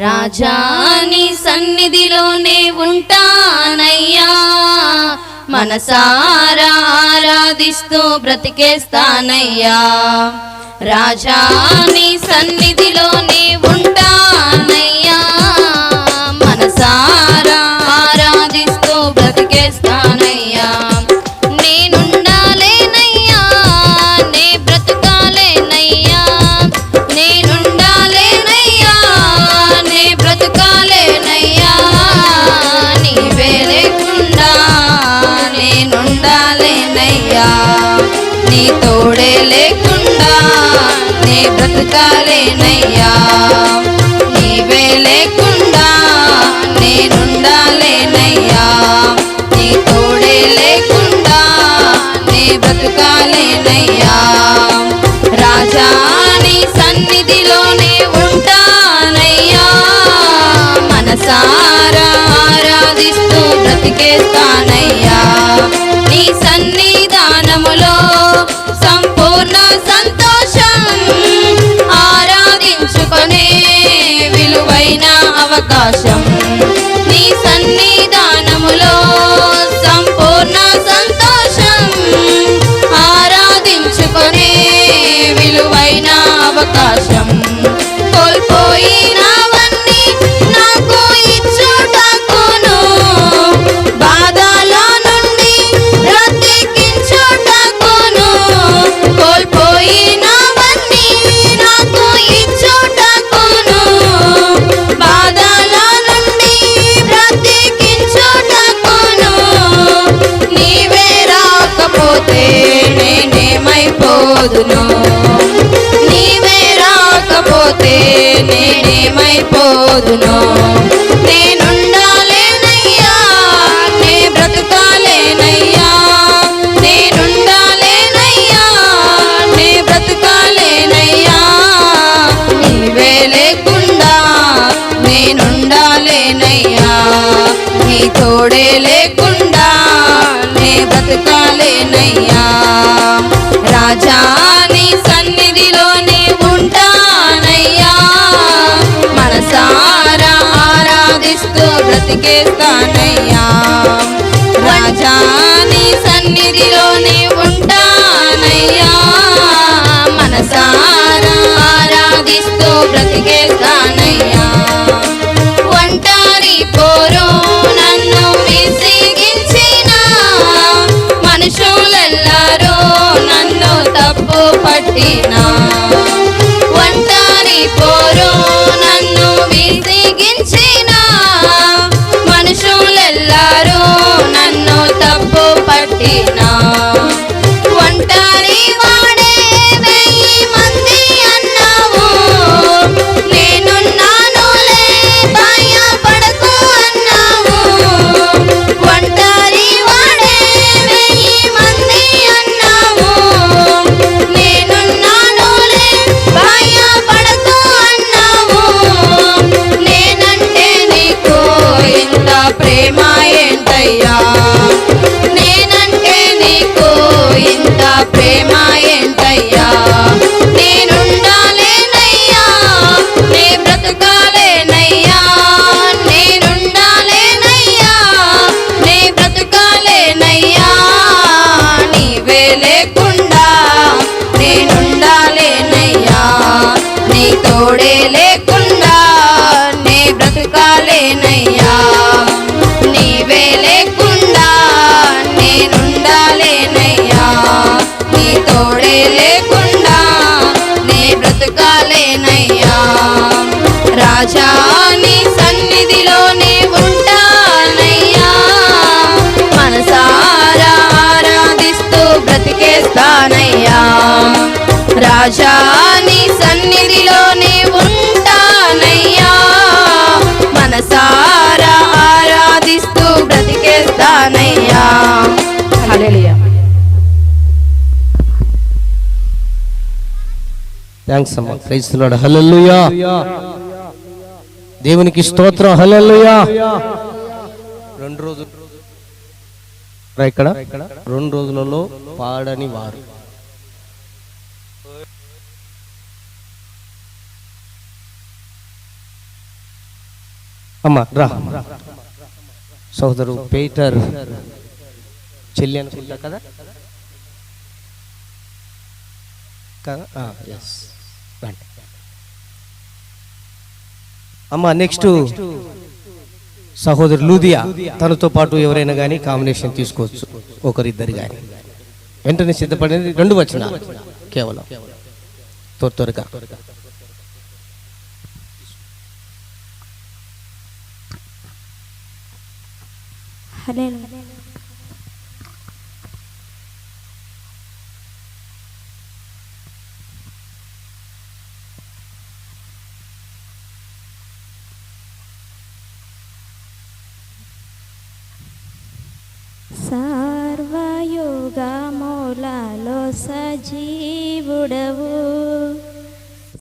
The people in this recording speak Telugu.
రాజాని సన్నిధిలోనే ఉంటానయ్యా, మనసారా ఆరాధిస్తూ బ్రతికేస్తానయ్యా. రాజాని సన్నిధిలోనే ఉంటానయ్యా, మనసారా ఆరాధిస్తూ బ్రతికేస్తానయ్యా. నేనుండాలేనయ్యా, నే బ్రతకాలేనయ్యా, నేనుండాలేనయ్యా, నే బ్రతకాలేనయ్యా. నీవే లేకుండా నేనుండాలేనయ్యా, నీ తోడే లేకుండా నే బ్రతకాలేనయ్యా. నీవే లేకుండా నేనుండాలేనయ్యా, నీ తోడే లేకుండా నే బ్రతకాలేనయ్యా. రాజా నీ సన్నిధిలోనే ఉంటానయ్యా, మనసారా ఆరాధిస్తూ బ్రతికేస్తానయ్యా. నీ సన్నిధానములో సంపూర్ణ సంతోషం, ఆరాధించుకునే విలువైన అవకాశం. నీ సన్నిధానములో సంపూర్ణ సంతోషం, ఆరాధించుకునే విలువైన అవకాశం. కోల్పోయినవన్నీ నాకు ఇచ్చుటకును, బాధల నుండి బ్రతికించుటకును. కోల్పోయినవన్నీ నాకు ఇచ్చుటకును, బాధల నుండి బ్రతికించుటకును. నీవే రాకపోతే నేనేమైపోదును, నీవే రాకపోతే నేనేమైపోదును. నేనుండాలేనయ్యా, నే బ్రతకాలేనయ్యా, నేనుండాలేనయ్యా, నే బ్రతకాలేనయ్యా. నీవే లేకుండా నేనుండాలేనయ్యా, నీ తోడే లేకుండా నే బ్రతకాలేనయ్యా. రాజా నీ సన్నిధిలోనే ఉంటానయ్యా, మనసారా ఆరాధిస్తూ బ్రతికేస్తానయ్యా. రాజా నీ సన్నిధిలోనే ఉంటానయ్యా, మనసారా ఆరాధిస్తూ బ్రతికేస్తానయ్యా. ఒంటరి పోరు నన్ను విసిగించిన మనుషులెల్లరూ నన్ను తప్పు పట్టినా, ఒంటరి పోరు నన్ను విసిగించిన మనుషులెల్లరూ నన్ను తప్పు పట్టినా. ఒంటరి వాడే 1000 మంది అన్నావు, నేనున్నానులే భయపడకు అన్నావు. ఒంటరి వాడే 1000 మంది అన్నావు, నేనున్నానులే భయపడకు అన్నావు. నేనంటే నీకు ఇంత ప్రేమ ఏంటయ్యా, నేనంటే నీకు ఇంత ప్రేమ ఏంటయ్యా. నేనుండాలేనయ్యా, నే బ్రతకాలేనయ్యా, నేనుండాలేనయ్యా, నే బ్రతకాలేనయ్యా. నీవే లేకుండా నేనుండాలేనయ్యా, నీ తోడే లేకుండా నే బ్రతకాలేనయ్యా. నీవే లేకుండా నేనుండాలేనయ్యా, నీ తోడే లేకుండా నే బ్రతకాలేనయ్యా. రాజా నీ సన్నిధిలోనే ఉంటానయ్యా, మనసారా ఆరాధిస్తూ బ్రతికేస్తానయ్యా. రాజా నీ సన్నిధిలోనే ఉంటానయ్యా, మనసారా ఆరాధిస్తూ బ్రతికేస్తానయ్యా. హల్లెలూయా. థాంక్స్ అమ్మా. Praise the lord. హల్లెలూయా. దేవునికి స్తోత్రం. హల్లెలూయా. 2 రోజులు ఇక్కడ 2 రోజులలో పాడని వారు. అమ్మా రా. సోదరు పీటర్ చెల్లి అనుకుంటా కదా. అమ్మా నెక్స్ట్ సహోదరు లూదియా, తనతో పాటు ఎవరైనా కానీ కాంబినేషన్ తీసుకోవచ్చు, ఒకరిద్దరు కానీ. వెంటనే సిద్ధపడింది. 2 వచనాలు కేవలం త్వరగా. సర్వయుగములలో సజీవుడవు,